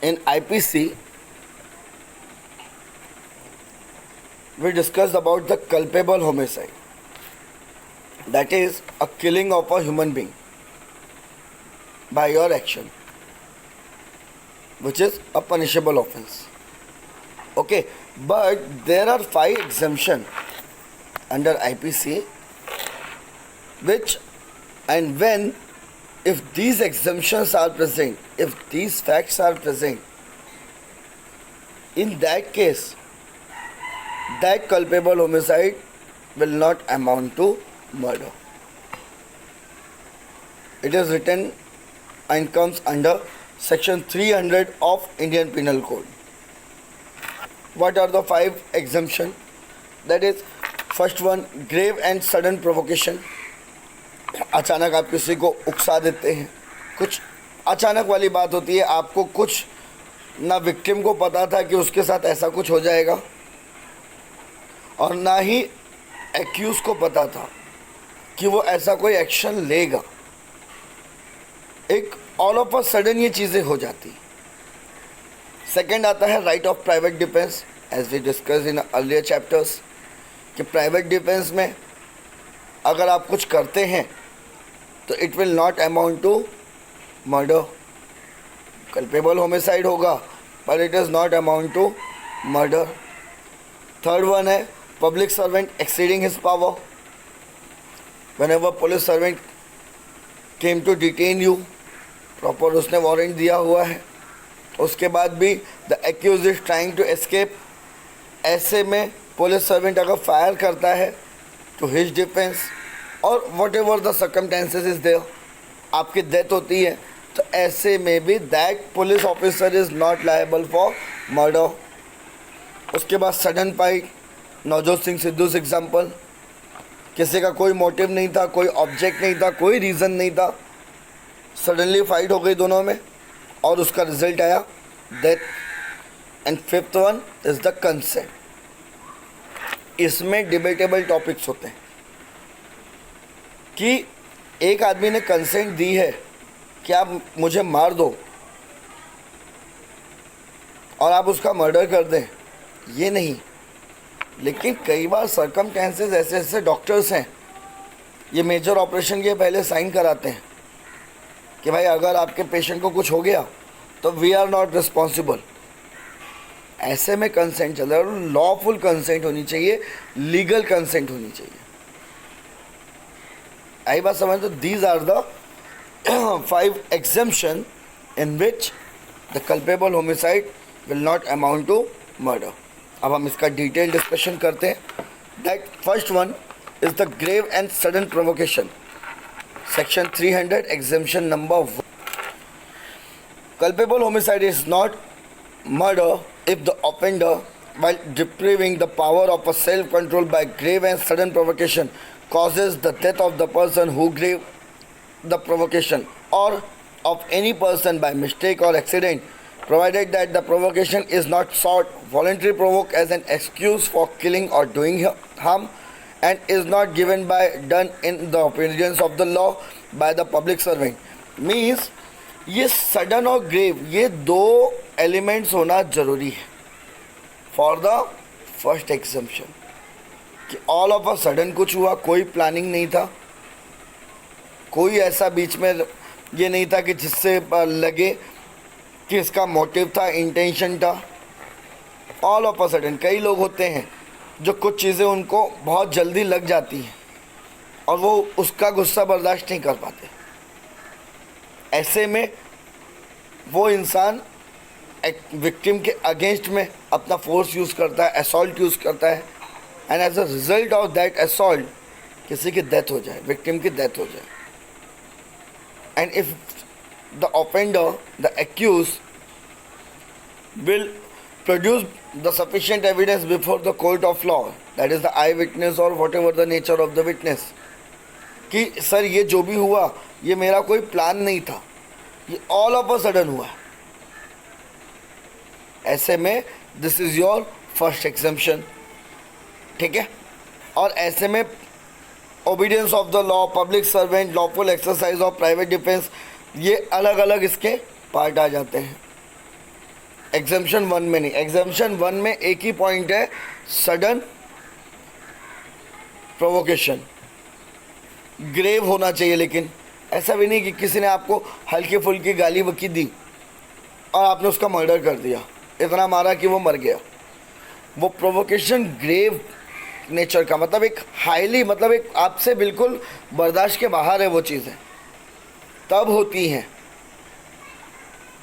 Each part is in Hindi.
In IPC, we discussed about the culpable homicide, that is a killing of a human being by your action, which is a punishable offense. Okay, but there are 5 exemptions under IPC, which and when, if these exemptions are present, if these facts are present, in that case, that culpable homicide will not amount to murder. It is written and comes under section 300 of Indian Penal Code. What are the 5 exemptions? That is, first one, grave and sudden provocation. अचानक आप किसी को उकसा देते हैं, कुछ अचानक वाली बात होती है, आपको कुछ ना विक्टिम को पता था कि उसके साथ ऐसा कुछ हो जाएगा और ना ही एक्यूज को पता था कि वो ऐसा कोई एक्शन लेगा। एक ऑल ऑफ अ सडन ये चीज़ें हो जाती। सेकंड आता है right of private defence, as we discuss in earlier chapters, कि प्राइवेट डिफेंस में अगर आप कुछ करते हैं तो it will not amount to murder, culpable homicide होगा पर it is not amount to murder. Third one है public servant exceeding his power, whenever police servant came to detain you, proper उसने वारंट दिया हुआ है, उसके बाद भी the accused is trying to escape, ऐसे में पुलिस सर्वेंट अगर फायर करता है टू हिज डिफेंस और whatever the circumstances is there, आपकी डेथ होती है, तो ऐसे में भी that police officer is not liable for murder. उसके बाद sudden fight, Navjot Singh Sidhu example, किसी का कोई मोटिव नहीं था, कोई ऑब्जेक्ट नहीं था, कोई रीज़न नहीं था, सडनली फाइट हो गई दोनों में और उसका रिजल्ट आया death. And fifth one is the consent. इसमें डिबेटेबल टॉपिक्स होते हैं कि एक आदमी ने कंसेंट दी है कि आप मुझे मार दो और आप उसका मर्डर कर दें, ये नहीं। लेकिन कई बार सर्कमस्टेंसेस ऐसे ऐसे डॉक्टर्स हैं, ये मेजर ऑपरेशन के पहले साइन कराते हैं कि भाई अगर आपके पेशेंट को कुछ हो गया तो वी आर नॉट रिस्पॉन्सिबल। ऐसे में कंसेंट चल रहा है और लॉफुल कंसेंट होनी चाहिए, लीगल कंसेंट होनी चाहिए। आई बात समझ? तो these are the 5 exemption in which the culpable homicide will not amount to murder. अब हम इसका डिटेल डिस्कशन करते हैं। That first one is the grave and sudden provocation, section 300 exemption number 1. Culpable homicide is not murder if the offender, while depriving the power of a self-control by grave and sudden provocation, causes the death of the person who gave the provocation or of any person by mistake or accident, provided that the provocation is not sought, voluntary provoke as an excuse for killing or doing harm, and is not given by done in the obedience of the law by the public servant. Means ये सडन और ग्रेव, ये 2 एलिमेंट्स होना ज़रूरी है फॉर द फर्स्ट एग्जम्पशन, कि ऑल ऑफ अ सडन कुछ हुआ, कोई प्लानिंग नहीं था, कोई ऐसा बीच में ये नहीं था कि जिससे लगे कि इसका मोटिव था, इंटेंशन था। ऑल ऑफ अ सडन, कई लोग होते हैं जो कुछ चीज़ें उनको बहुत जल्दी लग जाती हैं और वो उसका गुस्सा बर्दाश्त नहीं कर पाते। ऐसे में वो इंसान एक विक्टिम के अगेंस्ट में अपना फोर्स यूज़ करता है, असॉल्ट यूज़ करता है, and as a result of that assault किसी की डेथ हो जाए, विक्टिम की डेथ हो जाए। And if the offender, the accused, will produce the sufficient evidence before the court of law, that is the eyewitness or whatever the nature of the witness, कि सर ये जो भी हुआ ये मेरा कोई प्लान नहीं था, ये ऑल ऑफ अ सडन हुआ, ऐसे में this is your first exemption, ठीक है। और ऐसे में obedience of the law, public servant, lawful exercise of private defence, ये अलग अलग इसके पार्ट आ जाते हैं। एग्जाम्पशन 1 में नहीं, एग्जाम्पशन 1 में एक ही पॉइंट है, सडन प्रोवोकेशन, ग्रेव होना चाहिए। लेकिन ऐसा भी नहीं कि किसी ने आपको हल्की फुल्की गाली बकी दी और आपने उसका मर्डर कर दिया, इतना मारा कि वो मर गया। वो प्रोवोकेशन ग्रेव नेचर का, मतलब एक हाईली, मतलब एक आपसे बिल्कुल बर्दाश्त के बाहर है वो चीज़ें, तब होती हैं,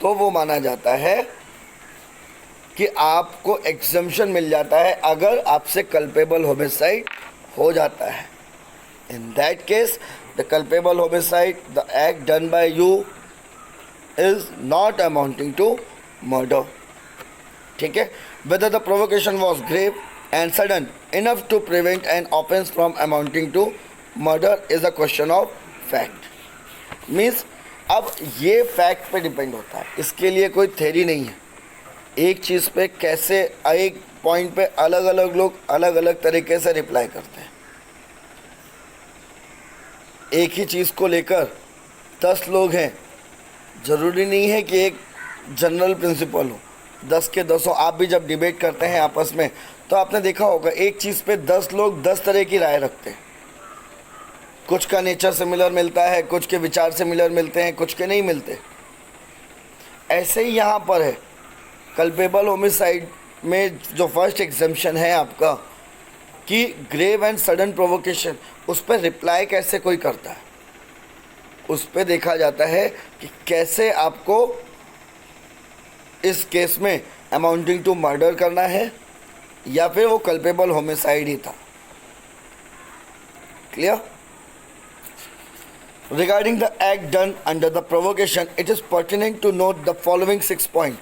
तो वो माना जाता है कि आपको एग्जम्पशन मिल जाता है अगर आपसे कल्पेबल होमिसाइड हो जाता है। In that case the culpable homicide, the act done by you is not amounting to murder. ठीक है, whether the provocation was grave and sudden enough to prevent an offence from amounting to murder is a question of fact. Means अब ये फैक्ट पे डिपेंड होता है, इसके लिए कोई थ्योरी नहीं है। एक चीज़ पे कैसे, एक पॉइंट पे अलग अलग लोग अलग अलग तरीके से रिप्लाई करते हैं। एक ही चीज़ को लेकर 10 लोग हैं, ज़रूरी नहीं है कि एक जनरल प्रिंसिपल हो, 10 के 10 आप भी जब डिबेट करते हैं आपस में, तो आपने देखा होगा एक चीज़ पे 10 लोग 10 तरह की राय रखते हैं। कुछ का नेचर सिमिलर मिलता है, कुछ के विचार सिमिलर मिलते हैं, कुछ के नहीं मिलते। ऐसे ही यहाँ पर है, कल्पेबल होमिसाइड में जो फर्स्ट एग्जम्पशन है आपका कि ग्रेव एंड सडन प्रोवोकेशन, उस पर रिप्लाई कैसे कोई करता है, उस पर देखा जाता है कि कैसे आपको इस केस में अमाउंटिंग टू मर्डर करना है या फिर वो कल्पेबल होमिसाइड ही था। Clear? Regarding the act done under the provocation, it is pertinent to note the following 6 points.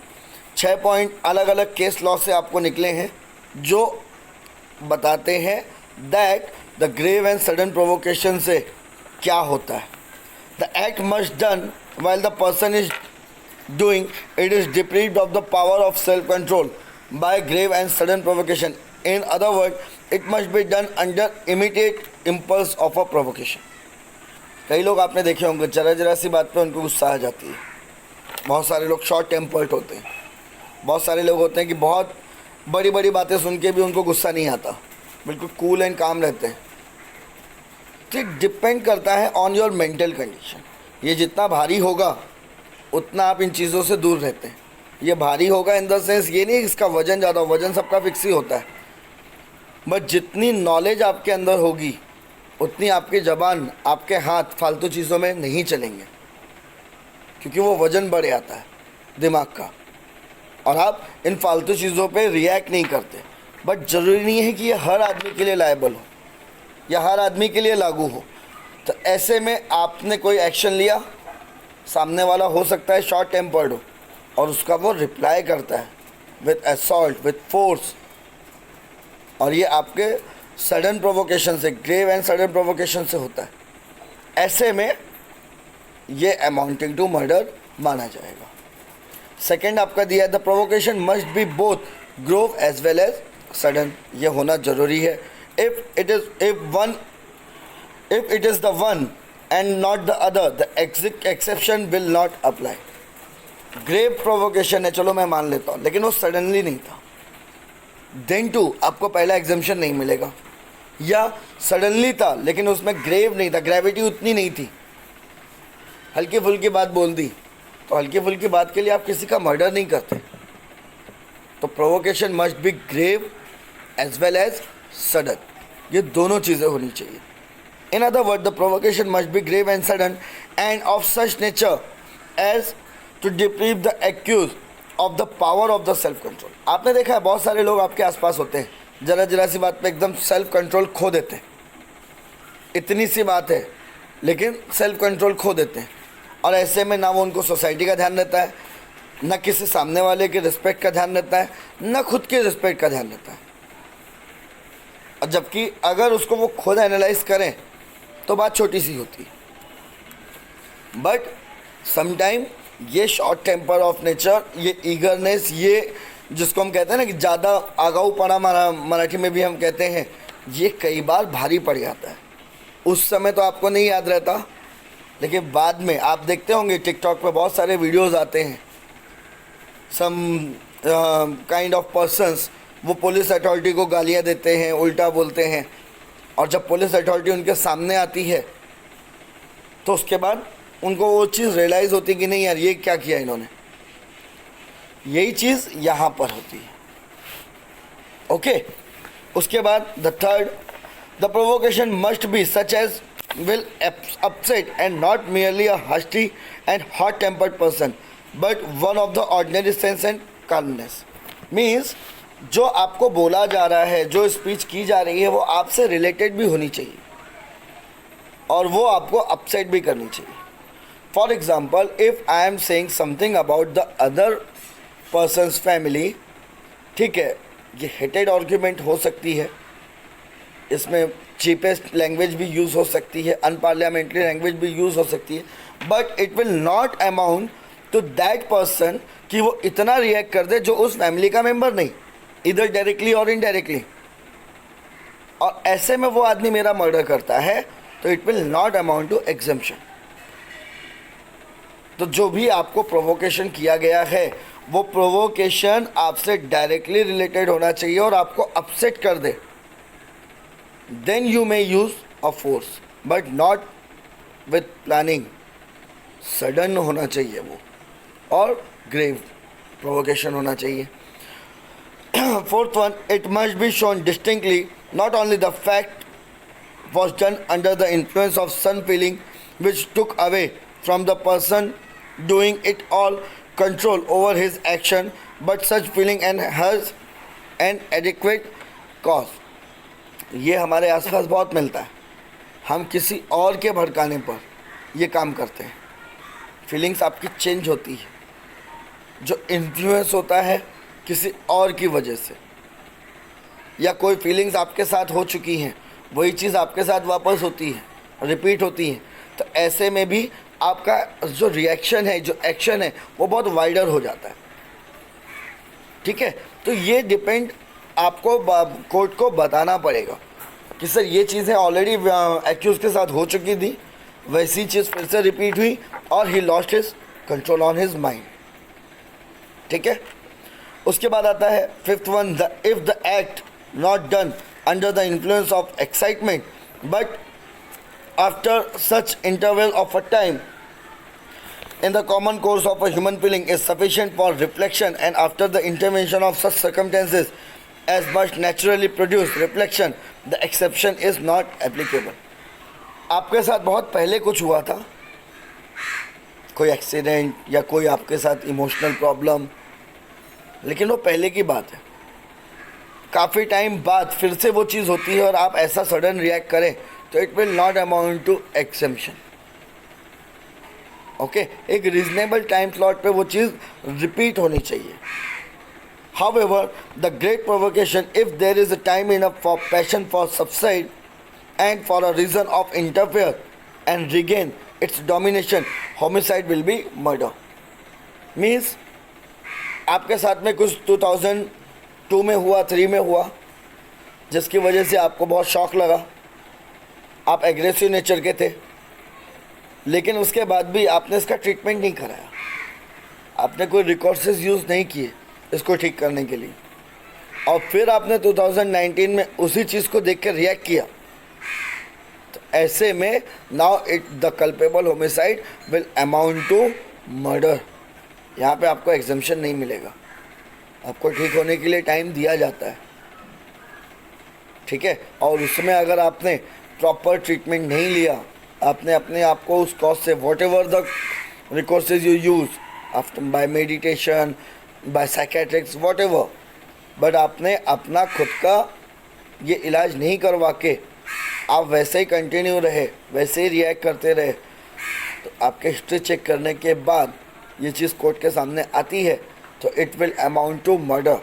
6 point अलग अलग केस लॉ से आपको निकले हैं जो बताते हैं that the grave and sudden provocation से क्या होता है। The act must done while the person is doing it is deprived of the power of self control by grave and sudden provocation. In other words, it must be done under immediate impulse of a provocation. कई लोग आपने देखे होंगे जरा जरा सी बात पे उनको गुस्सा आ जाती है। बहुत सारे लोग शॉर्ट टेम्पर्ड होते हैं, बहुत सारे लोग होते हैं कि बहुत बड़ी बड़ी बातें सुन के भी उनको गुस्सा नहीं आता, बिल्कुल कूल एंड काम रहते हैं। तो डिपेंड करता है ऑन योर मेंटल कंडीशन। ये जितना भारी होगा उतना आप इन चीज़ों से दूर रहते हैं। ये भारी होगा इन द सेंस ये नहीं इसका वज़न ज़्यादा, वज़न सबका फिक्स ही होता है, बट जितनी नॉलेज आपके अंदर होगी उतनी आपकी ज़बान, आपके हाथ फालतू चीज़ों में नहीं चलेंगे, क्योंकि वो वज़न बढ़ जाता है दिमाग का और आप इन फालतू चीज़ों पे रिएक्ट नहीं करते। बट ज़रूरी नहीं है कि ये हर आदमी के लिए लायबल हो या हर आदमी के लिए लागू हो। तो ऐसे में आपने कोई एक्शन लिया, सामने वाला हो सकता है शॉर्ट टेम्पर्ड हो और उसका वो रिप्लाई करता है विथ असॉल्ट, विथ फोर्स, और ये आपके सडन प्रोवोकेशन से, ग्रेव एंड सडन प्रोवोकेशन से होता है। ऐसे में ये अमाउंटिंग टू मर्डर माना जाएगा। सेकंड आपका दिया है the provocation must be both grave as well as sudden. ये होना जरूरी है। If it is the one and not the other the exception will not apply. Grave provocation है, चलो मैं मान लेता हूँ, लेकिन वो सडनली नहीं था, देन टू आपको पहला एग्जम्पशन नहीं मिलेगा। या सडनली था लेकिन उसमें ग्रेव नहीं था, ग्रेविटी उतनी नहीं थी, हल्की फुल्की बात बोल दी, तो हल्की फुल्की बात के लिए आप किसी का मर्डर नहीं करते। तो provocation must be grave as well as sudden, ये दोनों चीज़ें होनी चाहिए। In other word the provocation must be grave and sudden and of such nature as to deprive the accused of the power of the self control. आपने देखा है बहुत सारे लोग आपके आसपास होते हैं, जरा जरा सी बात पे एकदम सेल्फ कंट्रोल खो देते हैं। इतनी सी बात है लेकिन सेल्फ कंट्रोल खो देते हैं, और ऐसे में ना वो उनको सोसाइटी का ध्यान रहता है, ना किसी सामने वाले के रिस्पेक्ट का ध्यान रहता है, ना खुद के रिस्पेक्ट का ध्यान रहता है। और जबकि अगर उसको वो खुद एनालाइज करें तो बात छोटी सी होती है। बट समटाइम ये शॉर्ट टेम्पर ऑफ नेचर, ये ईगरनेस, ये जिसको हम कहते हैं ना कि ज़्यादा आगाऊपना, मराठी में भी हम कहते हैं, ये कई बार भारी पड़ जाता है। उस समय तो आपको नहीं याद रहता, लेकिन बाद में आप देखते होंगे टिकटॉक पे बहुत सारे वीडियोस आते हैं, सम काइंड ऑफ पर्सन्स वो पुलिस अथॉरिटी को गालियाँ देते हैं, उल्टा बोलते हैं, और जब पुलिस अथॉरिटी उनके सामने आती है तो उसके बाद उनको वो चीज़ रियलाइज़ होती है कि नहीं यार ये क्या किया इन्होंने। यही चीज़ यहाँ पर होती है। ओके, उसके बाद the third, the provocation must be such as will upset and not merely a hasty and hot tempered person but one of the ordinary sense and calmness। means जो आपको बोला जा रहा है, जो स्पीच की जा रही है, वो आपसे रिलेटेड भी होनी चाहिए और वो आपको अपसेट भी करनी चाहिए। For example, if I am saying something about the other persons family, ठीक है, ये हेटेड आर्ग्यूमेंट हो सकती है, इसमें चीपेस्ट लैंग्वेज भी यूज़ हो सकती है, अनपार्लियामेंट्री लैंग्वेज भी यूज़ हो सकती है, but it will not amount to that person कि वो इतना रिएक्ट कर दे जो उस फैमिली का मेंबर नहीं, इधर डायरेक्टली और इनडायरेक्टली, और ऐसे में वो आदमी मेरा मर्डर करता है तो it will not amount to exemption. तो जो भी आपको प्रोवोकेशन किया गया है वो प्रोवोकेशन आपसे डायरेक्टली रिलेटेड होना चाहिए और आपको अपसेट कर दे, then you may use a force but not with planning। Sudden होना चाहिए वो और ग्रेव प्रोवोकेशन होना चाहिए। Fourth one, it must be shown distinctly not only the fact was done under the influence of some feeling which took away from the person doing it all control over his action, but such feeling and has an adequate cause। ये हमारे आसपास बहुत मिलता है, हम किसी और के भड़काने पर ये काम करते हैं, फीलिंग्स आपकी चेंज होती है, जो इन्फ्लुएंस होता है किसी और की वजह से, या कोई फीलिंग्स आपके साथ हो चुकी हैं वही चीज़ आपके साथ वापस होती है, रिपीट होती है, तो ऐसे में भी आपका जो रिएक्शन है, जो एक्शन है, वो बहुत वाइडर हो जाता है। ठीक है, तो ये डिपेंड आपको कोर्ट को बताना पड़ेगा कि सर ये चीज़ें ऑलरेडी एक्यूज़ के साथ हो चुकी थी, वैसी चीज़ फिर से रिपीट हुई और he lost his control on his mind. ठीक है, उसके बाद आता है fifth one, the if the act not done under the influence of excitement but after such interval of a time in the common course of a human feeling is sufficient for reflection, and after the intervention of such circumstances as must naturally produce reflection, the exception is not applicable। आपके साथ बहुत पहले कुछ हुआ था, कोई एक्सीडेंट या कोई आपके साथ इमोशनल प्रॉब्लम, लेकिन वो पहले की बात है, काफ़ी टाइम बाद फिर से वो चीज़ होती है और आप ऐसा सडन रिएक्ट करें तो it will not amount to exemption. Okay, एक रीजनेबल टाइम स्लॉट पे वो चीज़ रिपीट होनी चाहिए। However, the great provocation, if there is a time enough for passion for subside and for a reason of interfere and regain its domination, homicide will be murder। Means आपके साथ में कुछ 2002 में हुआ, 3 में हुआ, जिसकी वजह से आपको बहुत शॉक लगा, आप एग्रेसिव नेचर के थे, लेकिन उसके बाद भी आपने इसका ट्रीटमेंट नहीं कराया, आपने कोई रिकोर्सेज यूज़ नहीं किए इसको ठीक करने के लिए, और फिर आपने 2019 में उसी चीज़ को देख कर रिएक्ट किया, तो ऐसे में now it the culpable homicide will amount to murder. यहाँ पे आपको एग्जम्पशन नहीं मिलेगा, आपको ठीक होने के लिए टाइम दिया जाता है। ठीक है, और उसमें अगर आपने प्रॉपर ट्रीटमेंट नहीं लिया, आपने अपने आप को उस कॉज से whatever the recourses you use after by meditation, by psychiatrics, whatever, but आपने अपना खुद का ये इलाज नहीं करवा के आप वैसे ही कंटिन्यू रहे, वैसे ही रिएक्ट करते रहे, तो आपके हिस्ट्री चेक करने के बाद ये चीज़ कोर्ट के सामने आती है तो it will amount to murder,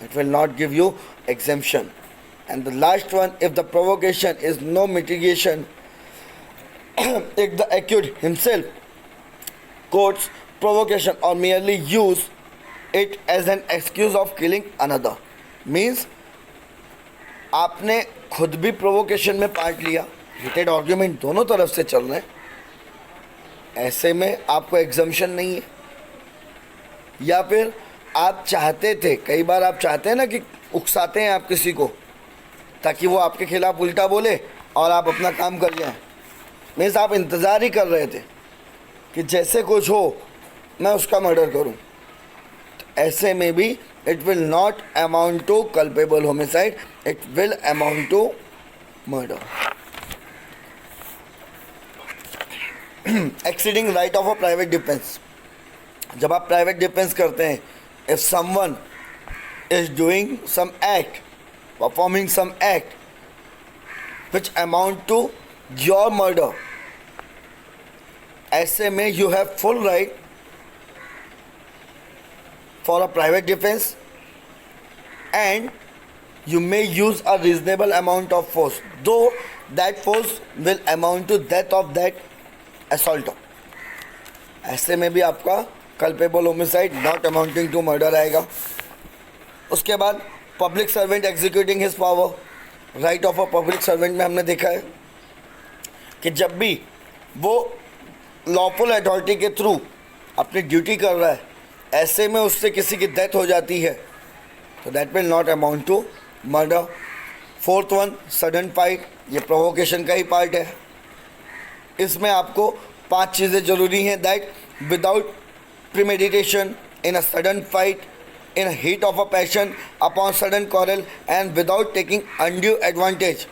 it will not give you exemption. And the last one, if the provocation is no mitigation, if the accused himself courts provocation or merely use it as an excuse of killing another, means आपने खुद भी प्रोवोकेशन में पार्ट लिया, हीटेड आर्ग्यूमेंट दोनों तरफ से चल रहे हैं, ऐसे में आपको एग्जम्पशन नहीं है, या फिर आप चाहते थे, कई बार आप चाहते हैं ना कि उकसाते हैं आप किसी को ताकि वो आपके खिलाफ उल्टा बोले और आप अपना काम कर जाएं। मीन्स आप इंतज़ार ही कर रहे थे कि जैसे कुछ हो मैं उसका मर्डर करूं। तो ऐसे में भी it will not amount to culpable homicide, it will amount to murder. Exceeding right of a private defence. जब आप प्राइवेट डिफेंस करते हैं, if someone is doing some act, performing some act which amount to your murder, ऐसे में you have full right for a private defence and you may use a reasonable amount of force, though that force will amount to death of that assaulter. ऐसे में भी आपका culpable homicide not amounting to murder आएगा। उसके बाद public servant executing his power, right of a public servant में हमने देखा है कि जब भी वो लॉफुल अथॉरिटी के थ्रू अपनी ड्यूटी कर रहा है, ऐसे में उससे किसी की डेथ हो जाती है तो that will not amount to murder. Fourth one, sudden fight, ये प्रोवोकेशन का ही पार्ट है। इसमें आपको 5 चीज़ें ज़रूरी हैं, that without premeditation, in a sudden fight, in a heat of a passion, upon sudden quarrel, and without taking undue advantage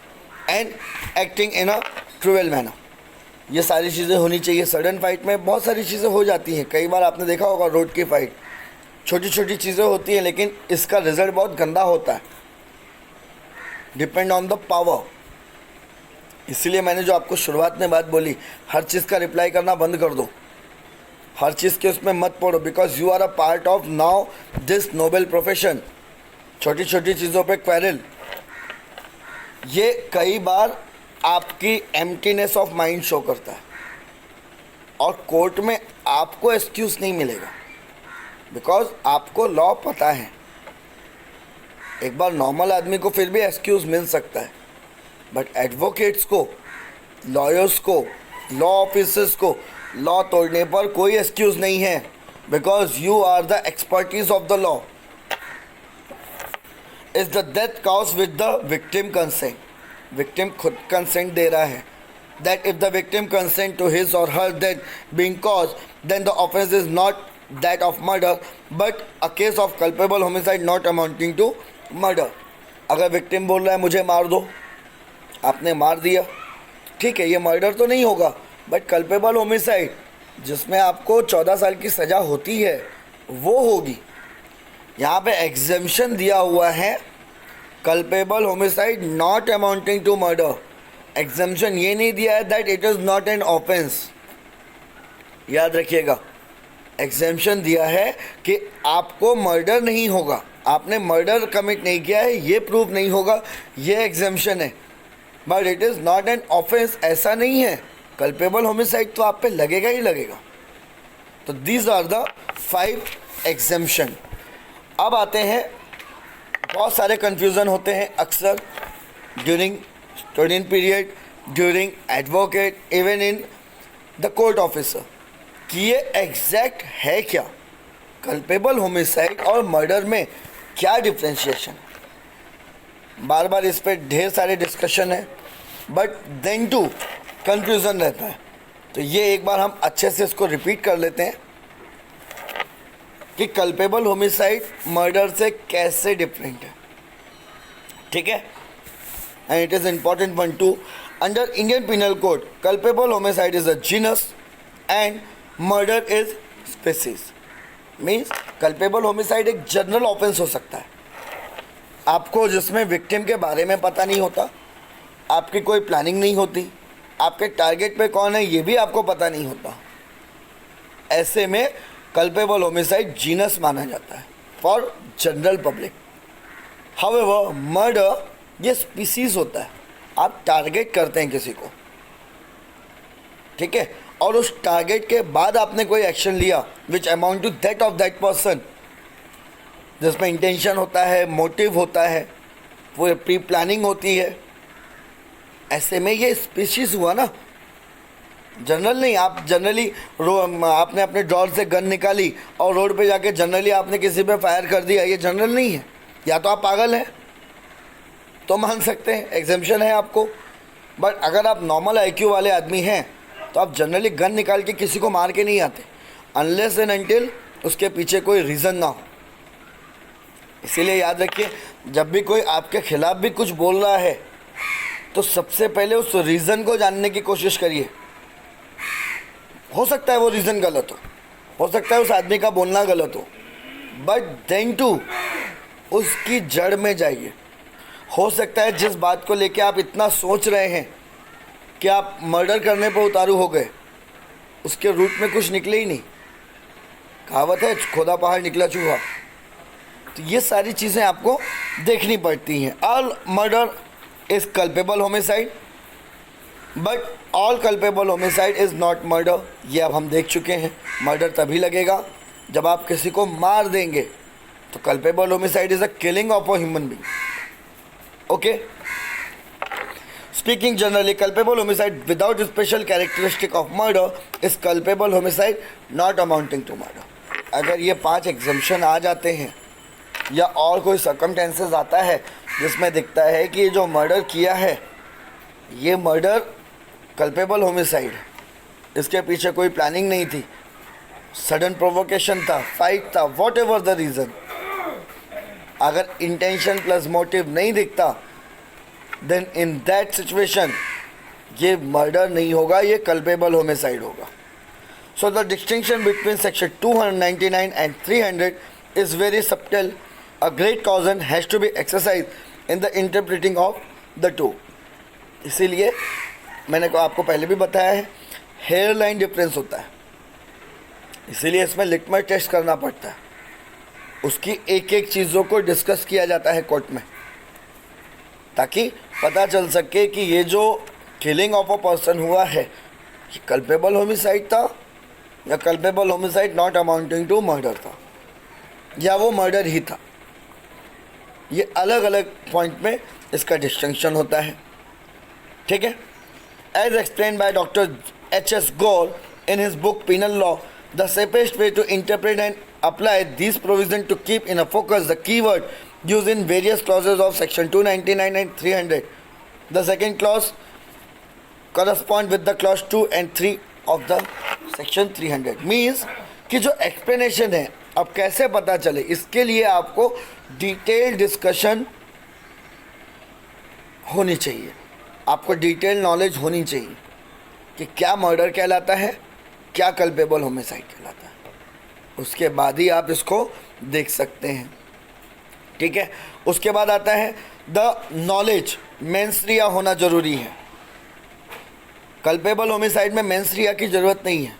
and acting in a cruel manner। ये सारी चीज़ें होनी चाहिए। सडन फाइट में बहुत सारी चीज़ें हो जाती हैं, कई बार आपने देखा होगा रोड की फाइट, छोटी छोटी चीज़ें होती हैं लेकिन इसका रिजल्ट बहुत गंदा होता है, डिपेंड ऑन द पावर। इसीलिए मैंने जो आपको शुरुआत में बात बोली, हर चीज़ का रिप्लाई करना बंद कर दो, हर चीज़ के उसमें मत पड़ो, because you are a part of now this noble profession. छोटी छोटी चीज़ों पे क्वेरल, ये कई बार आपकी एम्प्टीनेस ऑफ माइंड शो करता है और कोर्ट में आपको एक्सक्यूज़ नहीं मिलेगा, बिकॉज आपको लॉ पता है। एक बार नॉर्मल आदमी को फिर भी एक्सक्यूज़ मिल सकता है, बट एडवोकेट्स को, लॉयर्स को, लॉ ऑफिसर्स को लॉ तोड़ने पर कोई एक्सक्यूज़ नहीं है, because you are the expertise of the law. Is the death cause with the victim consent, victim खुद कंसेंट दे रहा है, that if the victim consent to his or her death being cause, then the offence is not that of murder but a case of culpable homicide not amounting to murder. अगर विक्टिम बोल रहा है मुझे मार दो, आपने मार दिया, ठीक है, ये मर्डर तो नहीं होगा, बट कल्पेबल होमिसाइड जिसमें आपको 14 साल की सज़ा होती है वो होगी। यहाँ पे एग्जेम्पशन दिया हुआ है, culpable homicide not amounting to murder. Exemption ये नहीं दिया है that it is not an offence, याद रखिएगा। एग्जेम्पशन दिया है कि आपको मर्डर नहीं होगा, आपने मर्डर कमिट नहीं किया है, ये प्रूफ नहीं होगा, ये एग्जेम्पशन है, but it is not an offence, ऐसा नहीं है। कल्पेबल होमिसाइड तो आप पे लगेगा ही लगेगा। तो दीज आर द 5 एग्जेम्पशन। अब आते हैं, बहुत सारे कन्फ्यूज़न होते हैं अक्सर during student period, during advocate, even in the court officer, कि ये एग्जैक्ट है क्या, कल्पेबल होमिसाइड और मर्डर में क्या डिफ्रेंशिएशन है। बार बार इस पर ढेर सारे डिस्कशन है, बट देन टू कंफ्यूजन रहता है। तो ये एक बार हम अच्छे से इसको रिपीट कर लेते हैं कि कल्पेबल होमिसाइड मर्डर से कैसे डिफरेंट है, ठीक है। And it is important one two, under Indian penal code culpable homicide is a genus and murder is species. Means culpable homicide एक जनरल ऑफेंस हो सकता है, आपको जिसमें विक्टिम के बारे में पता नहीं होता, आपकी कोई प्लानिंग नहीं होती, आपके टारगेट पे कौन है ये भी आपको पता नहीं होता। ऐसे में कल्पेबल होमिसाइड जीनस माना जाता है for general public. However murder ये स्पीसीज होता है, आप टारगेट करते हैं किसी को, ठीक है, और उस टारगेट के बाद आपने कोई एक्शन लिया which amount to that of that person, जिसमें इंटेंशन होता है, मोटिव होता है, वो प्री प्लानिंग होती है। ऐसे में ये स्पीशीज़ हुआ ना, जनरल नहीं, आप जनरली आपने अपने ड्रॉर से गन निकाली और रोड पे जाके जनरली आपने किसी पे फायर कर दिया, ये जनरल नहीं है। या तो आप पागल हैं तो मान सकते हैं, एग्जेम्पशन है आपको, बट अगर आप नॉर्मल आईक्यू वाले आदमी हैं तो आप जनरली गन निकाल के किसी को मार के नहीं आते, अनलेस एंड अनटिल उसके पीछे कोई रीज़न ना हो। इसीलिए याद रखिए, जब भी कोई आपके खिलाफ भी कुछ बोल रहा है तो सबसे पहले उस रीज़न को जानने की कोशिश करिए। हो सकता है वो रीज़न गलत हो सकता है उस आदमी का बोलना गलत हो, बट देन टू उसकी जड़ में जाइए। हो सकता है जिस बात को लेके आप इतना सोच रहे हैं कि आप मर्डर करने पर उतारू हो गए, उसके रूट में कुछ निकले ही नहीं। कहावत है, खोदा पहाड़ निकला चूहा। तो ये सारी चीज़ें आपको देखनी पड़ती हैं। All murder is culpable homicide, but all culpable homicide is not murder. ये अब हम देख चुके हैं। मर्डर तभी लगेगा जब आप किसी को मार देंगे, तो culpable homicide is a killing of a human being. Okay, speaking generally, culpable homicide without special characteristic of murder is culpable homicide not amounting to murder. अगर ये 5 एग्जम्पशन आ जाते हैं या और कोई सर्कमस्टेंसेस आता है जिसमें दिखता है कि ये जो मर्डर किया है ये मर्डर कल्पेबल होमिसाइड, इसके पीछे कोई प्लानिंग नहीं थी, सडन प्रोवोकेशन था, फाइट था, वॉट एवर द रीज़न, अगर इंटेंशन प्लस मोटिव नहीं दिखता, देन इन दैट सिचुएशन ये मर्डर नहीं होगा, ये कल्पेबल होमिसाइड होगा। So the distinction between section 299 and 300 is very subtle. A great caution has to be exercise in the interpreting of the two. इसीलिए मैंने आपको पहले भी बताया है, हेयर लाइन डिफरेंस होता है, इसीलिए इसमें लिटमस टेस्ट करना पड़ता है। उसकी एक एक चीज़ों को डिस्कस किया जाता है कोर्ट में, ताकि पता चल सके कि ये जो किलिंग ऑफ अ पर्सन हुआ है ये कल्पेबल होमिसाइड था या culpable homicide not amounting to murder था, या वो मर्डर ही था। ये अलग अलग पॉइंट में इसका डिस्टिंक्शन होता है, ठीक है। As explain by doctor H.S. Gore in his book Penal Law, the safest way to interpret and apply these provisions to keep in a focus the keyword used in various clauses of section 299 and 300. The second clause correspond with the clause 2 and 3 of the section 300. Means कि जो explanation है अब कैसे पता चले, इसके लिए आपको डिटेल डिस्कशन होनी चाहिए, आपको डिटेल नॉलेज होनी चाहिए कि क्या मर्डर कहलाता है, क्या कल्पेबल होमिसाइड कहलाता है, उसके बाद ही आप इसको देख सकते हैं, ठीक है। उसके बाद आता है द नॉलेज, मेंस रिया होना ज़रूरी है। कल्पेबल होमिसाइड में मेंस रिया की ज़रूरत नहीं है,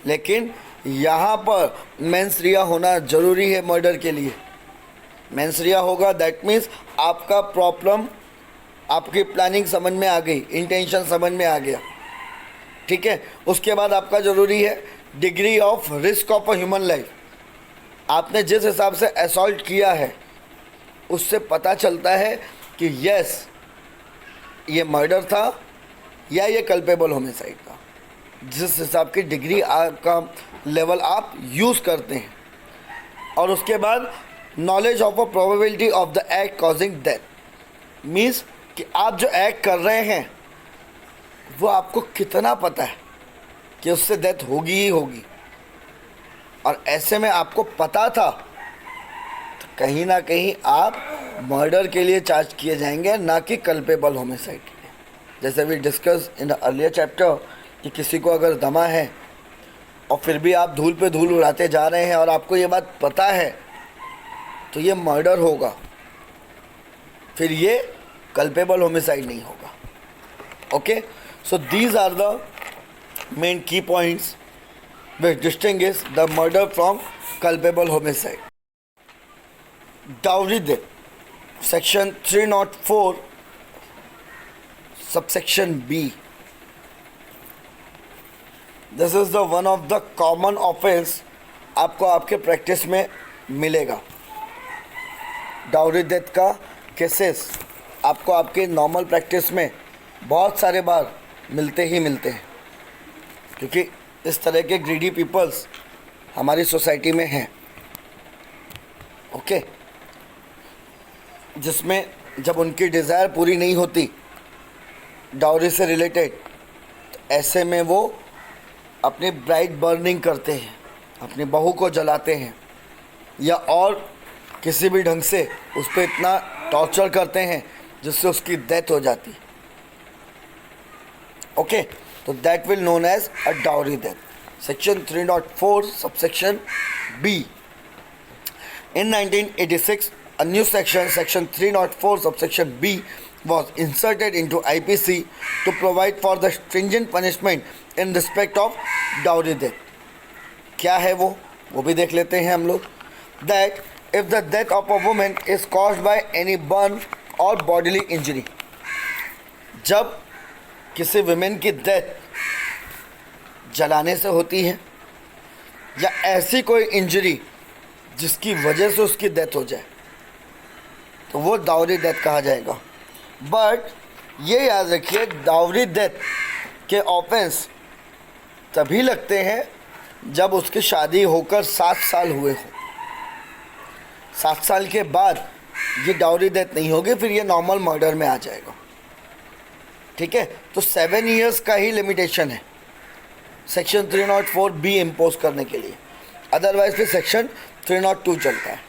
लेकिन यहाँ पर मेंस रिया होना ज़रूरी है मर्डर के लिए। मेंस रिया होगा दैट मीन्स आपका प्रॉब्लम, आपकी प्लानिंग समझ में आ गई, इंटेंशन समझ में आ गया, ठीक है। उसके बाद आपका ज़रूरी है degree of risk of a human life. आपने जिस हिसाब से असॉल्ट किया है उससे पता चलता है कि यस ये मर्डर था या ये कल्पेबल होमिसाइड था, जिस हिसाब की डिग्री का लेवल आप यूज़ करते हैं। और उसके बाद knowledge of a probability of the act causing death, means कि आप जो एक्ट कर रहे हैं वो आपको कितना पता है कि उससे डेथ होगी ही होगी, और ऐसे में आपको पता था तो कहीं ना कहीं आप मर्डर के लिए चार्ज किए जाएंगे, ना कि कल्पेबल होमिसाइड के लिए। जैसे we discuss in the earlier chapter कि किसी को अगर दमा है और फिर भी आप धूल पे धूल उड़ाते जा रहे हैं और आपको ये बात पता है, तो ये मर्डर होगा, फिर ये कल्पेबल होमिसाइड नहीं होगा। Okay, so these are the main key points which distinguish the murder from culpable homicide. Dowry death, section 304, subsection B. This is the one of the common offense आपको आपके प्रैक्टिस में मिलेगा। डाउरी डेथ का केसेस आपको आपके नॉर्मल प्रैक्टिस में बहुत सारे बार मिलते ही मिलते हैं। क्योंकि इस तरह के ग्रीडी पीपल्स हमारी सोसाइटी में हैं। ओके, जिसमें जब उनकी डिज़ायर पूरी नहीं होती डाउरी से रिलेटेड, तो ऐसे में वो अपनी ब्राइड बर्निंग करते हैं, अपनी बहू को जलाते हैं, या और किसी भी ढंग से उस पर इतना टॉर्चर करते हैं जिससे उसकी डेथ हो जाती। ओके, तो that will known as a dowry death. Section 304 subsection B. In 1986, a new section 304 subsection B was inserted into IPC to provide for the stringent punishment in respect of dowry death. क्या है वो भी देख लेते हैं हम लोग। That if the death of a woman is caused by any burn or bodily injury, जब किसी विमेन की डेथ जलाने से होती है या ऐसी कोई इंजरी जिसकी वजह से उसकी डेथ हो जाए, तो वो डाउरी डेथ कहा जाएगा। बट ये याद रखिए, डाउरी डेथ के ऑफेंस तभी लगते हैं जब उसकी शादी होकर 7 साल हुए हो। 7 साल के बाद ये डाउरी डेथ नहीं होगी, फिर ये नॉर्मल मर्डर में आ जाएगा। ठीक है, तो 7 इयर्स का ही लिमिटेशन है सेक्शन 304 बी इम्पोज करने के लिए, अदरवाइज फिर सेक्शन 302 चलता है।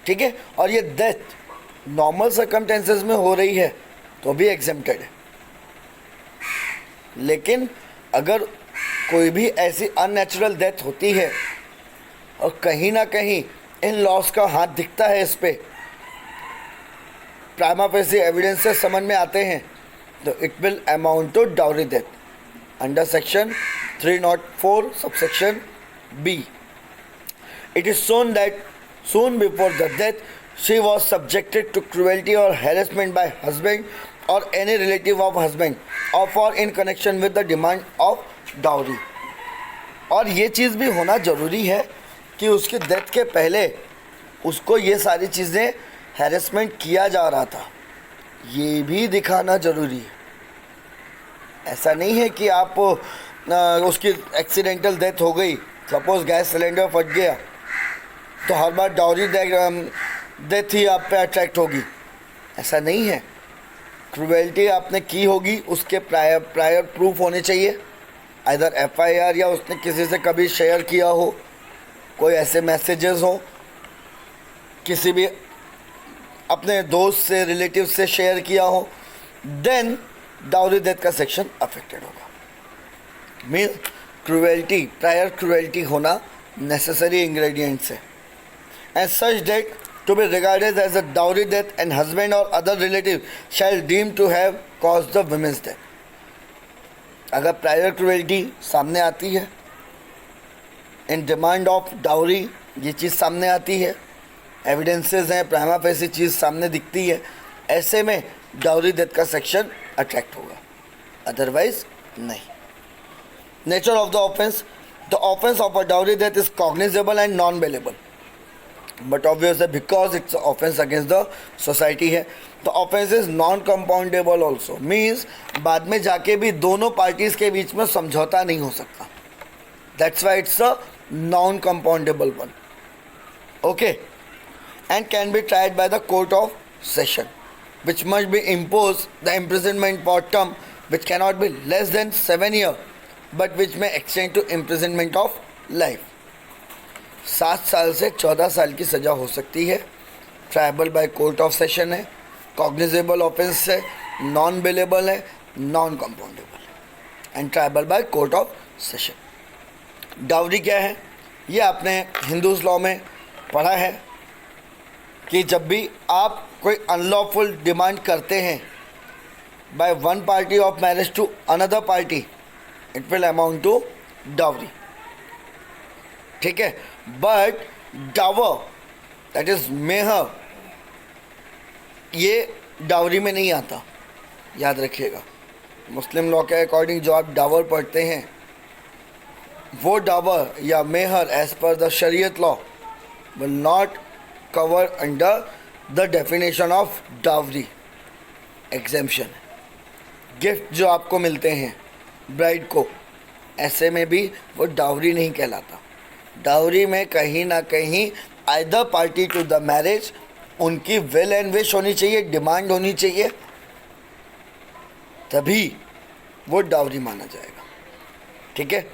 ठीक है, और ये डेथ नॉर्मल सर्कमस्टेंसेस में हो रही है तो भी एग्जेम्प्टेड है, लेकिन अगर कोई भी ऐसी अननेचुरल डेथ होती है और कहीं ना कहीं इन लॉस का हाथ दिखता है इस पे, प्राइमा फेसी एविडेंस से समझ में आते हैं, तो it will amount to dowry death under section 304 subsection B. It is shown that soon before the death, she was subjected to cruelty or harassment by husband or any relative of husband, or for in connection with the demand of dowry. और ये चीज़ भी होना ज़रूरी है कि उसकी डेथ के पहले उसको ये सारी चीज़ें हैरेसमेंट किया जा रहा था, ये भी दिखाना ज़रूरी है। ऐसा नहीं है कि आप उसकी एक्सीडेंटल डेथ हो गई, सपोज गैस सिलेंडर फट गया, तो हर बार डाउरी डेथ ही आप पे अट्रैक्ट होगी, ऐसा नहीं है। क्रूएल्टी आपने की होगी, उसके प्रायर प्रूफ होने चाहिए, आइदर FIR या उसने किसी से कभी शेयर किया हो, कोई ऐसे मैसेजेस हो, किसी भी अपने दोस्त से रिलेटिव से शेयर किया हो, देन डाउरी डेथ का सेक्शन अफेक्टेड होगा। मीन्स क्रूएल्टी, प्रायर क्रूएल्टी होना नेसेसरी इंग्रेडिएंट्स है। And such death to be regarded as a dowry death, and husband or other relative shall deem to have caused the woman's death. अगर प्रायर क्रूएल्टी सामने आती है, इन डिमांड ऑफ डाउरी ये चीज़ सामने आती है, एविडेंसेस हैं, प्राइमा फेसी चीज़ सामने दिखती है, ऐसे में डाउरी डेथ का सेक्शन अट्रैक्ट होगा, अदरवाइज नहीं। Nature of the offence, the offence of a dowry death is cognizable and non bailable, but obvious है because it's offence against the society है, तो offence is non compoundable also. Means बाद में जाके भी दोनों पार्टीज के बीच में समझौता नहीं हो सकता, that's why it's a non compoundable one. Okay, and can be tried by the court of session, which must be imposed the imprisonment for term which cannot be less than 7 years, but which may extend to imprisonment of life. 7 साल से 14 साल की सज़ा हो सकती है, tribal by court of session है, कॉग्निजेबल ऑफेंस है, नॉन बेलेबल है, नॉन कंपाउंडेबल है, and tribal by court of session. Dowry क्या है, ये आपने हिंदूज लॉ में पढ़ा है कि जब भी आप कोई अनलॉफुल डिमांड करते हैं by one party of marriage to another party, it will amount to dowry. ठीक है, बट डावर दैट इज मेहर, ये डाउरी में नहीं आता, याद रखिएगा। मुस्लिम लॉ के अकॉर्डिंग जो आप डावर पढ़ते हैं, वो डावर या मेहर एज पर द शरीयत law will not cover under the definition of dowry. Exemption, gift जो आपको मिलते हैं ब्राइड को ऐसे में भी वो डाउरी नहीं कहलाता। डाउरी में कहीं ना कहीं either party to the marriage उनकी विल एंड विश होनी चाहिए, डिमांड होनी चाहिए, तभी वो डाउरी माना जाएगा। ठीक है,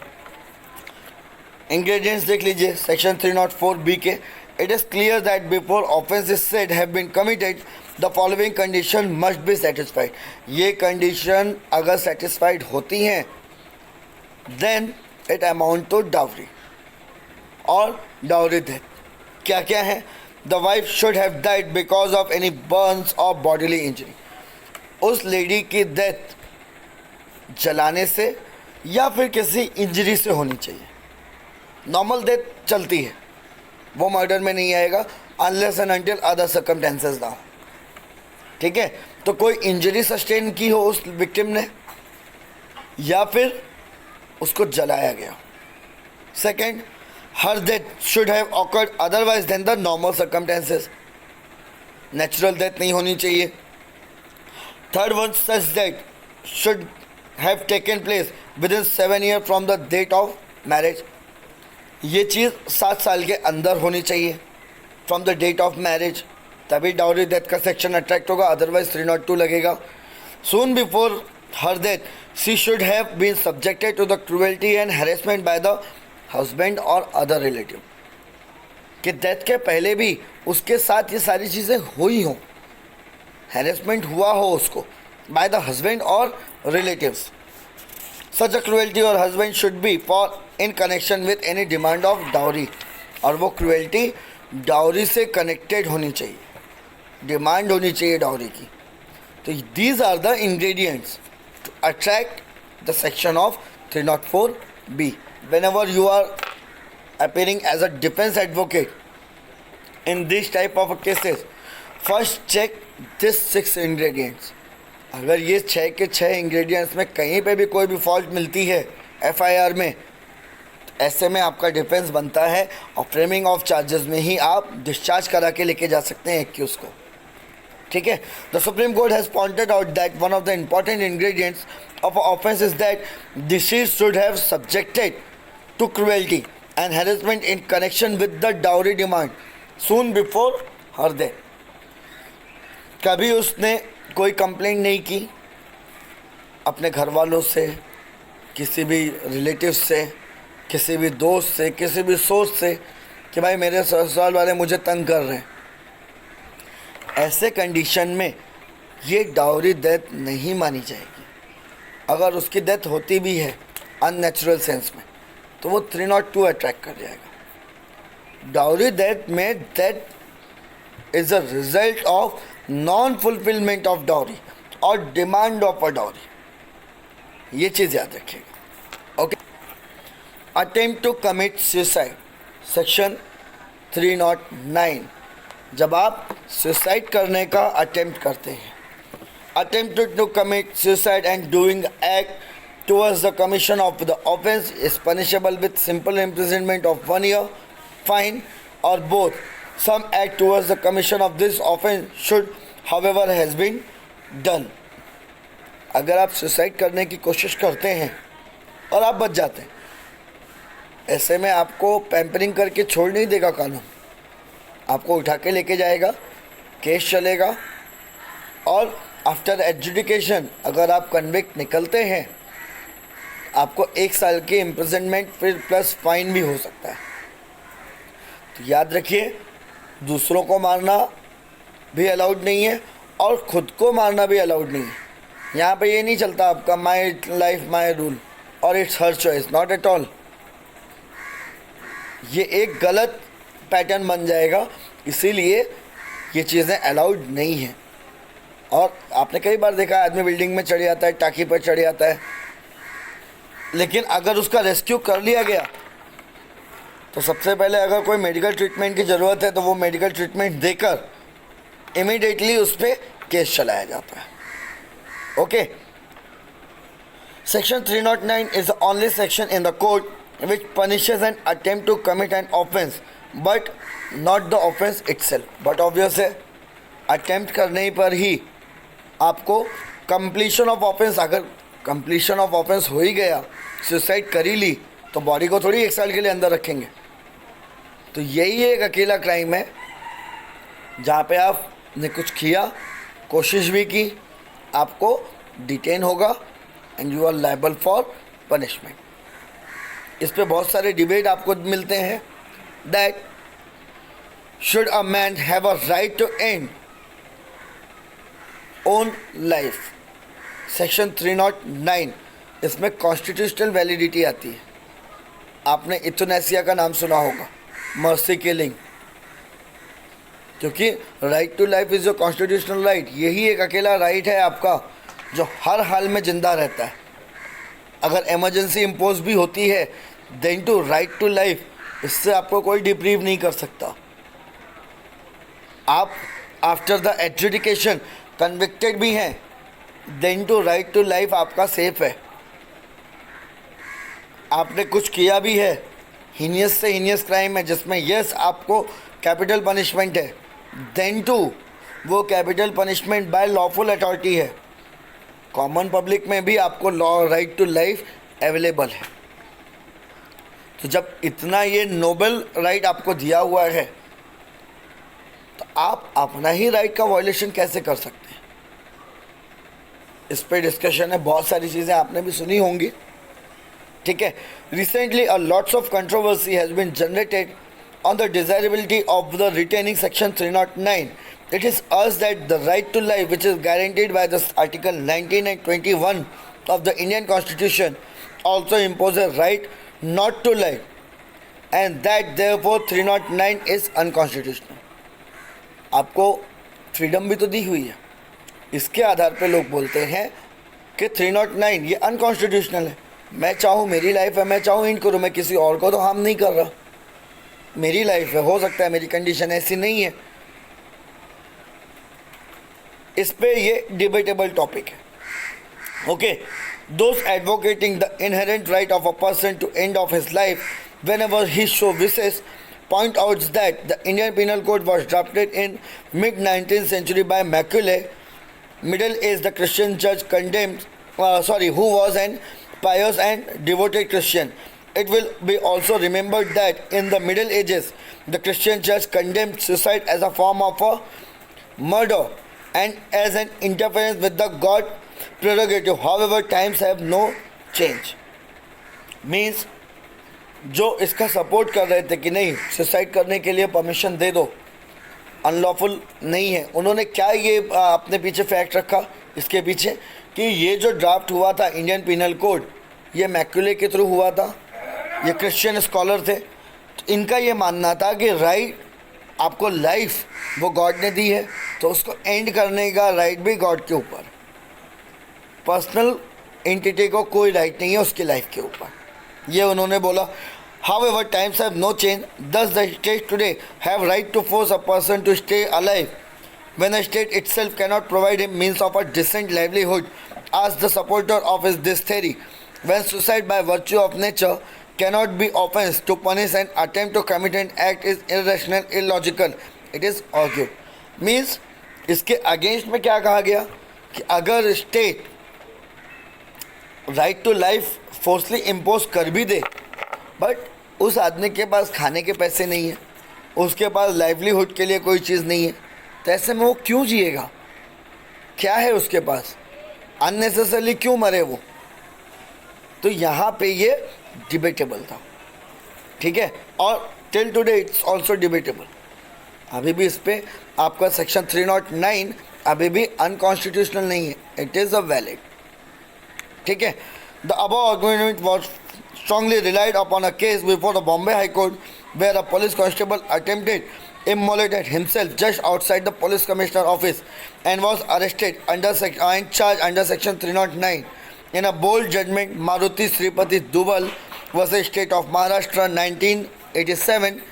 इंग्रेडिएंट्स देख लीजिए सेक्शन 304B के। It is clear that before offence is said have been committed the following condition must be satisfied. ये कंडीशन अगर सेटिस्फाइड होती हैं then it amount to dowry और डाउरी डेथ। क्या क्या है? The wife should have died because of any burns or bodily injury. उस लेडी की डेथ जलाने से या फिर किसी इंजरी से होनी चाहिए। नॉर्मल डेथ चलती है, वो मर्डर में नहीं आएगा unless and until other circumstances ना हो। ठीक है, तो कोई इंजरी सस्टेन की हो उस विक्टिम ने या फिर उसको जलाया गया। Second, her death should have occurred otherwise than the normal circumstances. Natural death नहीं होनी चाहिए। Third one, such death should have taken place within 7 years from the date of marriage. ये चीज़ 7 साल के अंदर होनी चाहिए from the date of marriage, तभी डाउरी डेथ का सेक्शन अट्रैक्ट होगा, अदरवाइज 302 लगेगा। Soon before her death she should have been subjected to the cruelty and harassment by the husband और अदर रिलेटिव। कि डेथ के पहले भी उसके साथ ये सारी चीज़ें हुई हों, हैरेसमेंट हुआ हो उसको बाय द हस्बैंड और रिलेटिव्स। सच अ क्रूएल्टी और husband should be for in connection with any demand of dowry, और वो क्रूएल्टी डाउरी से कनेक्टेड होनी चाहिए, डिमांड होनी चाहिए डाउरी की। तो these are the ingredients to attract the section of 304B। whenever you are appearing as a defense advocate in this type of cases, first check this 6 ingredients। अगर ये 6 के 6 इंग्रेडिएंट्स में कहीं पे भी कोई भी फॉल्ट मिलती है FIR में, तो ऐसे में आपका डिफेंस बनता है और फ्रेमिंग ऑफ चार्जेस में ही आप डिस्चार्ज करा के लेके जा सकते हैं एक्यूज को। ठीक है, the supreme court has pointed out that one of the important ingredients of offence is that disease should have subjected to cruelty and harassment in connection with the dowry demand soon before her death। कभी उसने कोई कंप्लेंट नहीं की अपने घर वालों से, किसी भी रिलेटिव से, किसी भी दोस्त से, किसी भी सोच से कि भाई मेरे ससुराल वाले मुझे तंग कर रहे हैं। ऐसे कंडीशन में ये डाउरी डेथ नहीं मानी जाएगी। अगर उसकी डेथ होती भी है अननेचुरल सेंस में तो वो 302 अट्रैक्ट कर जाएगा। डाउरी डेथ में death is a result of non fulfilment of dowry or demand of a dowry, ये चीज़ याद रखिएगा। Okay, attempt to commit suicide section 309। जब आप सुसाइड करने का अटेम्प्ट करते हैं, attempt to commit suicide and doing act towards the commission of the offense is punishable with simple imprisonment of 1 year, fine, or both. Some act towards the commission of this offense should, however, has been done। अगर आप सुसाइड करने की कोशिश करते हैं और आप बच जाते हैं, ऐसे में आपको पैम्परिंग करके छोड़ नहीं देगा कानून, आपको उठा के लेके जाएगा, केस चलेगा, और आफ्टर एडजुडिकेशन अगर आप कन्विक्ट निकलते हैं आपको 1 साल की इम्प्रिजनमेंट फिर प्लस फाइन भी हो सकता है। तो याद रखिए, दूसरों को मारना भी अलाउड नहीं है और ख़ुद को मारना भी अलाउड नहीं है। यहाँ पे ये नहीं चलता आपका माई लाइफ माई रूल और it's her choice, not at all. ये एक गलत पैटर्न बन जाएगा, इसीलिए ये चीज़ें अलाउड नहीं हैं। और आपने कई बार देखा आदमी बिल्डिंग में चढ़ जाता है, टाँकी पर चढ़ जाता है, लेकिन अगर उसका रेस्क्यू कर लिया गया तो सबसे पहले अगर कोई मेडिकल ट्रीटमेंट की ज़रूरत है तो वो मेडिकल ट्रीटमेंट देकर इमीडिएटली उस पर केस चलाया जाता है। Okay, section 309 is the only section in the code which punishes an attempt to commit an offence but not the offence itself. But obvious है, अटेम्प्ट करने पर ही आपको कंप्लीशन ऑफ ऑफेंस, अगर कंप्लीशन ऑफ ऑफेंस हो ही गया, सुसाइड कर ही ली तो बॉडी को थोड़ी 1 साल के लिए अंदर रखेंगे। तो यही एक अकेला क्राइम है जहाँ पे आपने कुछ किया, कोशिश भी की, आपको डिटेन होगा and you are liable for punishment. इस पे बहुत सारे डिबेट आपको मिलते हैं that should a man have a right to end own life. Section 309 इसमें कॉन्स्टिट्यूशनल वैलिडिटी आती है। आपने इथोनेसिया का नाम सुना होगा, मर्सी किलिंग, क्योंकि right to life is your constitutional right. यही एक अकेला राइट है आपका जो हर हाल में जिंदा रहता है। अगर इमरजेंसी इम्पोज भी होती है then to right to life, इससे आपको कोई डिप्रीव नहीं कर सकता। आप आफ्टर द एडजुडिकेशन कन्विक्टेड भी हैं then to right to life आपका सेफ है। आपने कुछ किया भी है, हीनियस से हीनियस क्राइम है जिसमें यस आपको कैपिटल पनिशमेंट है, देन टू वो capital punishment by lawful authority है। कॉमन पब्लिक में भी आपको law right to life available है। तो जब इतना ये नोबल राइट आपको दिया हुआ है तो आप अपना ही राइट का वायलेशन कैसे कर सकते हैं? इस पे डिस्कशन है, बहुत सारी चीज़ें आपने भी सुनी होंगी। ठीक है, recently a lots of controversy has been generated on the desirability of the retaining section 309. It is urged that the right to life, which is guaranteed by the article 19 and 21 of the Indian Constitution, also imposes a right not to life, and that therefore 309 is unconstitutional. आपको फ्रीडम भी तो दी हुई है, इसके आधार पे लोग बोलते हैं कि 309 ये अनकॉन्स्टिट्यूशनल है। मैं चाहूँ मेरी लाइफ है, मैं चाहूँ इन करूँ, मैं किसी और को तो हार्म नहीं कर रहा, मेरी लाइफ है, हो सकता है मेरी कंडीशन ऐसी नहीं है। इस पे ये डिबेटेबल टॉपिक है। Okay, those advocating the inherent right of a person to end of his life whenever he so wishes point out that the Indian Penal Code was drafted in mid-19th century by Macaulay, middle-aged Christian judge who was an pious and devoted Christian. It will be also remembered that in the Middle Ages, the Christian Church condemned suicide as a form of a murder and as an interference with the God prerogative. However, times have no change. Means जो इसका सपोर्ट कर रहे थे कि नहीं सुसाइड करने के लिए परमिशन दे दो, अनलॉफुल नहीं है, उन्होंने क्या ये अपने पीछे फैक्ट रखा इसके पीछे कि ये जो ड्राफ्ट हुआ था इंडियन पिनल कोड, ये मैक्यूले के थ्रू हुआ था, ये क्रिश्चियन स्कॉलर थे। तो इनका ये मानना था कि राइट आपको लाइफ वो गॉड ने दी है, तो उसको एंड करने का राइट भी गॉड के ऊपर। पर्सनल एंटिटी को कोई राइट नहीं है उसकी लाइफ के ऊपर, ये उन्होंने बोला। However, times have no change. Thus, the state today have right to force a person to stay alive when the state itself cannot provide him means of a decent livelihood. As the supporter of this theory, when suicide by virtue of nature cannot be offense to punish an attempt to commit an act is irrational, illogical. It is argued. Means इसके अगेंस्ट में क्या कहा गया कि अगर state right to life forcibly impose कर भी दे, बट उस आदमी के पास खाने के पैसे नहीं है, उसके पास लाइवलीहुड के लिए कोई चीज़ नहीं है, तो ऐसे में वो क्यों जिएगा? क्या है उसके पास? अननेसेसरली क्यों मरे वो? तो यहाँ पे ये डिबेटेबल था। ठीक है, और till today it's also debatable. अभी भी इस पर आपका सेक्शन 309 अभी भी अनकॉन्स्टिट्यूशनल नहीं है, इट इज़ अ वैलिड। ठीक है, the above argument was strongly relied upon a case before the Bombay High Court where a police constable attempted immolated himself just outside the police commissioner office and was arrested and charged under section 309 in a bold judgment. Maruti Sripati Dubal versus State of Maharashtra 1987,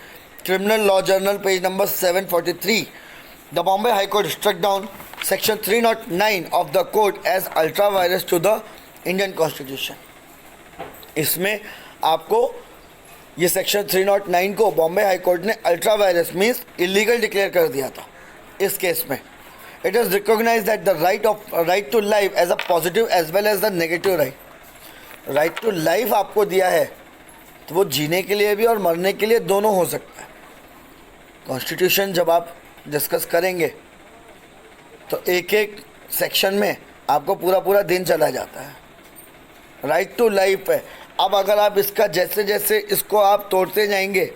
Criminal Law Journal, page number 743. The Bombay High Court struck down section 309 of the code as ultra virus to the Indian Constitution. इसमें आपको ये सेक्शन 309 को बॉम्बे हाई कोर्ट ने ultra vires means illegal declare कर दिया था। इस केस में it is recognise that the right to life as a positive as well as the negative right. Right to life आपको दिया है, तो वो जीने के लिए भी और मरने के लिए दोनों हो सकता है। कॉन्स्टिट्यूशन जब आप डिस्कस करेंगे तो एक एक सेक्शन में आपको पूरा पूरा दिन चला जाता है। राइट टू लाइफ है। अब अगर आप इसका जैसे जैसे इसको आप तोड़ते जाएंगे,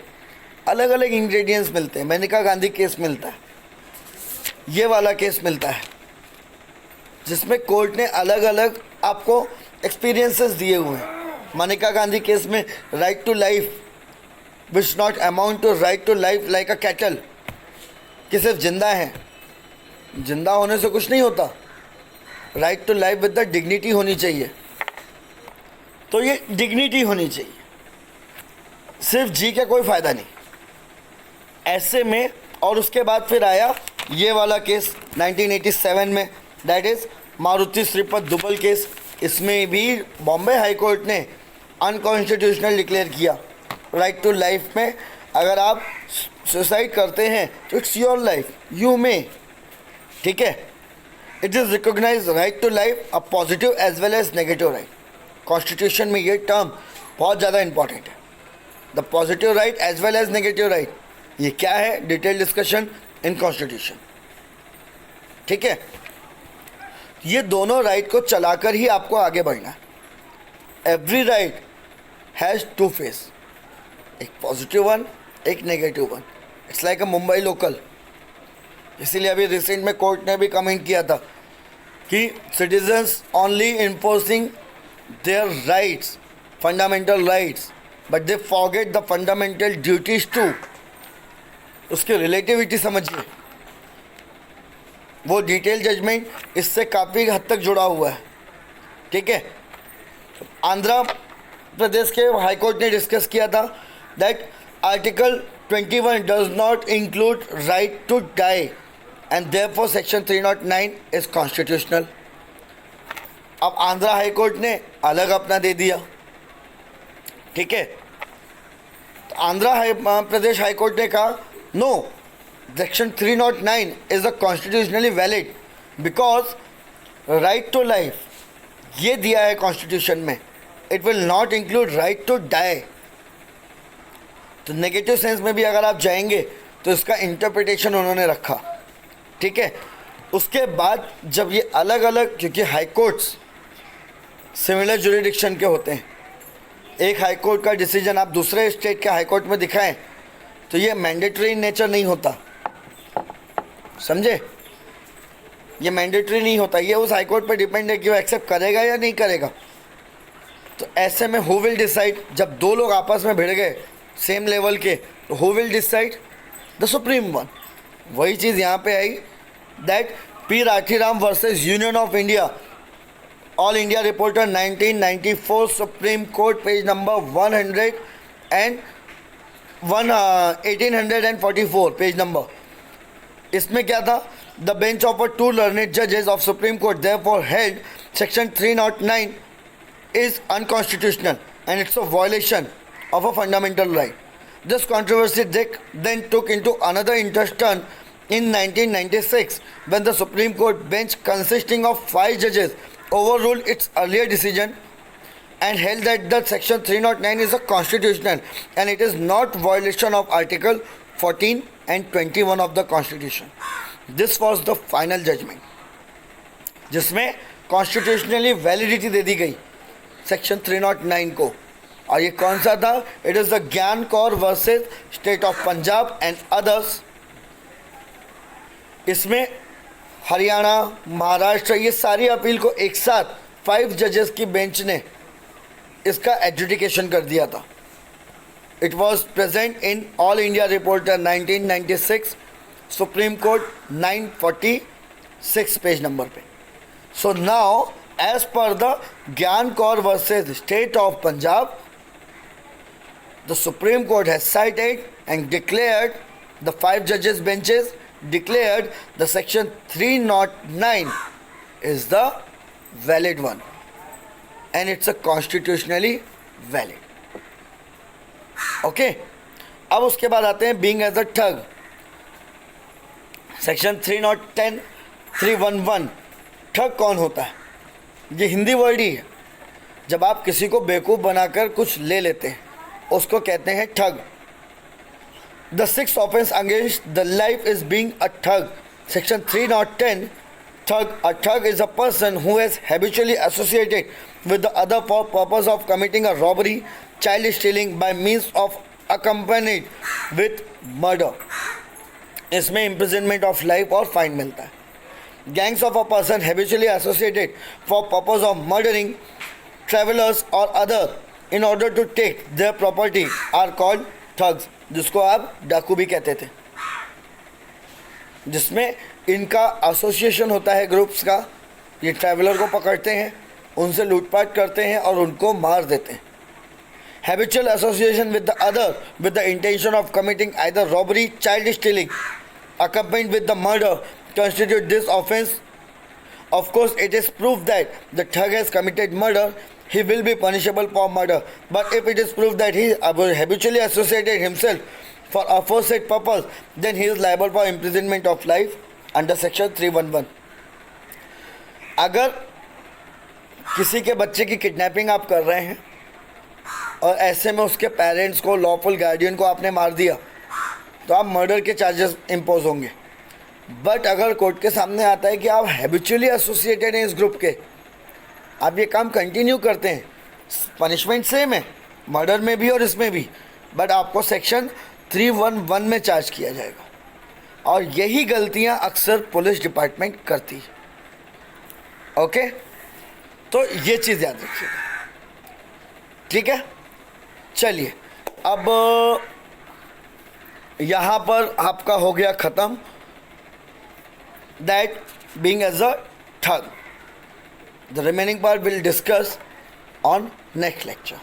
अलग अलग इंग्रेडिएंट्स मिलते हैं। मेनका गांधी केस मिलता है, ये वाला केस मिलता है, जिसमें कोर्ट ने अलग अलग आपको एक्सपीरियंसेस दिए हुए हैं। मेनका गांधी केस में right to life which not amount to right to life like a cattle, कि सिर्फ जिंदा है, जिंदा होने से कुछ नहीं होता। Right to life with the dignity होनी चाहिए। तो ये डिग्निटी होनी चाहिए, सिर्फ जी का कोई फ़ायदा नहीं ऐसे में। और उसके बाद फिर आया ये वाला केस 1987 में, that is Maruti Shripat Dubal case. इसमें भी बॉम्बे हाई कोर्ट ने अनकॉन्स्टिट्यूशनल डिक्लेयर किया राइट टू लाइफ में। अगर आप सुसाइड करते हैं तो it's your life, you may, ठीक है। It is recognise right to life a positive as well as negative right. Constitution में ये टर्म बहुत ज़्यादा इंपॉर्टेंट है, the positive right as well as negative right. ये क्या है, डिटेल डिस्कशन इन कॉन्स्टिट्यूशन, ठीक है। ये दोनों राइट को चलाकर ही आपको आगे बढ़ना है। Every right has to face, एक पॉजिटिव वन, एक negative one. It's like a Mumbai local. इसीलिए अभी रिसेंट में कोर्ट ने भी कमेंट किया था कि citizens only imposing their rights, fundamental rights, but they forget the fundamental duties too. उसकी रिलेटिविटी समझिए। वो डिटेल जजमेंट इससे काफ़ी हद तक जुड़ा हुआ है, ठीक है। आंध्र प्रदेश के हाई कोर्ट ने डिस्कस किया था that article 21 does not include right to die and therefore section 309 is constitutional. अब आंध्र हाई कोर्ट ने अलग अपना दे दिया, ठीक है। तो आंध्र प्रदेश हाई कोर्ट ने कहा no, section 309 is a constitutionally valid because right to life ये दिया है कॉन्स्टिट्यूशन में, it will not include right to die. तो नेगेटिव सेंस में भी अगर आप जाएंगे तो इसका इंटरप्रिटेशन उन्होंने रखा, ठीक है। उसके बाद जब ये अलग अलग, क्योंकि हाई कोर्ट्स सिमिलर जुरिडिक्शन के होते हैं, एक हाई कोर्ट का डिसीजन आप दूसरे स्टेट के हाई कोर्ट में दिखाएं तो ये मैंडेटरी इन नेचर नहीं होता, समझे। ये मैंडेटरी नहीं होता, ये उस हाई कोर्ट पर डिपेंड है कि वो एक्सेप्ट करेगा या नहीं करेगा। तो ऐसे में हु विल डिसाइड, जब दो लोग आपस में भिड़ गए सेम लेवल के, तो who will decide, the supreme one. वही चीज़ यहाँ पे आई that P Rathiram versus Union of India, All India Reporter 1994, Supreme Court, page number 1844 page number. इसमें क्या था, the bench of two learned जजेस of Supreme Court therefore held section 309 is unconstitutional and it's a violation of a fundamental right. This controversy then took into another interest turn in 1996 when the Supreme Court bench consisting of 5 judges overruled its earlier decision and held that the section 309 is a constitutional and it is not violation of article 14 and 21 of the constitution. This was the final judgment जिसमें कॉन्स्टिट्यूशनली वैलिडिटी दे दी गई सेक्शन 309 को। और ये कौन सा था, इट इज़ द ज्ञान Kaur versus state of Punjab and others. इसमें हरियाणा, महाराष्ट्र, ये सारी अपील को एक साथ 5 जजेस की बेंच ने इसका एडजुडिकेशन कर दिया था। It was present in All India Reporter 1996, Supreme Court 946 page number पे। So now as per the Gyan Kaur versus State of Punjab, the Supreme Court has cited and declared, the 5 judges benches declared the section 309 is the valid one and it's a constitutionally valid. Okay, अब उसके बाद आते हैं being as a thug, section 310 311। ठग कौन होता है, ये हिंदी वर्ड ही है। जब आप किसी को बेवकूफ़ बनाकर कुछ ले लेते हैं उसको कहते हैं ठग। The six offence against the life is being a thug. Section 310 thug. A thug is a person who is habitually associated with the other for purpose of committing a robbery, child stealing by means of accompanied with murder. इसमें imprisonment of life और फाइन मिलता है। Gangs of a person habitually associated for purpose of murdering travelers or other in order to take their property are called thugs, जिसको आप डाकू भी कहते थे, जिसमें इनका एसोसिएशन होता है ग्रुप्स का। ये ट्रैवलर को पकड़ते हैं, उनसे लूटपाट करते हैं और उनको मार देते हैं। Habitual association with the other with the intention of committing either robbery, child stealing accompanied with the murder constitute this offense. Of course, it is proof that the thug has committed murder, he will be punishable for murder. But if it is proof that he habitually associated himself for aforesaid purpose, then he is liable for imprisonment of life under section 311. अगर किसी के बच्चे की किडनैपिंग आप कर रहे हैं और ऐसे में उसके पेरेंट्स को, लॉफुल गार्डियन को आपने मार दिया, तो आप मर्डर के चार्जेस इम्पोज होंगे। बट अगर कोर्ट के सामने आता है कि आप हैबिचुअली एसोसिएटेड हैं इस ग्रुप के, आप ये काम कंटिन्यू करते हैं, पनिशमेंट सेम है मर्डर में भी और इसमें भी, बट आपको सेक्शन 311 में चार्ज किया जाएगा। और यही गलतियां अक्सर पुलिस डिपार्टमेंट करती है। ओके, तो ये चीज़ याद रखिएगा, ठीक है। चलिए, अब यहाँ पर आपका हो गया ख़त्म, दैट बीइंग एज अ ठग। The remaining part will discuss on next lecture.